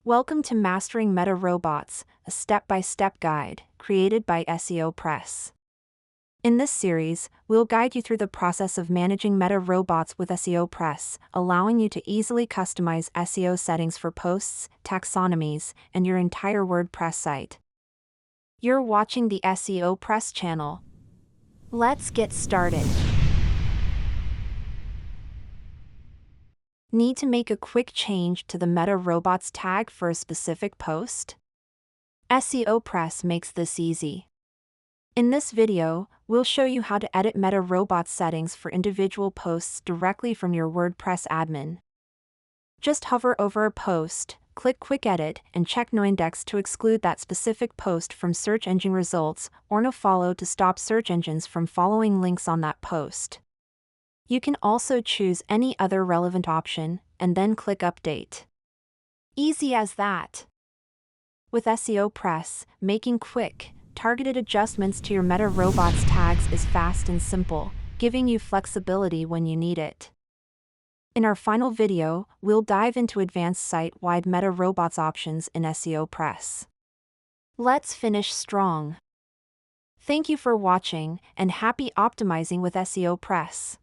Welcome to Mastering Meta Robots, a step-by-step guide created by SEOPress. In this series, we'll guide you through the process of managing meta robots with SEOPress, allowing you to easily customize SEO settings for posts, taxonomies, and your entire WordPress site. You're watching the SEOPress channel. Let's get started. Need to make a quick change to the Meta Robots tag for a specific post? SEOPress makes this easy. In this video, we'll show you how to edit Meta Robots settings for individual posts directly from your WordPress admin. Just hover over a post, click Quick Edit, and check Noindex to exclude that specific post from search engine results, or Nofollow to stop search engines from following links on that post. You can also choose any other relevant option, and then click Update. Easy as that. With SEOPress, making quick, targeted adjustments to your Meta Robots tags is fast and simple, giving you flexibility when you need it. In our final video, we'll dive into advanced site-wide Meta Robots options in SEOPress. Let's finish strong. Thank you for watching, and happy optimizing with SEOPress.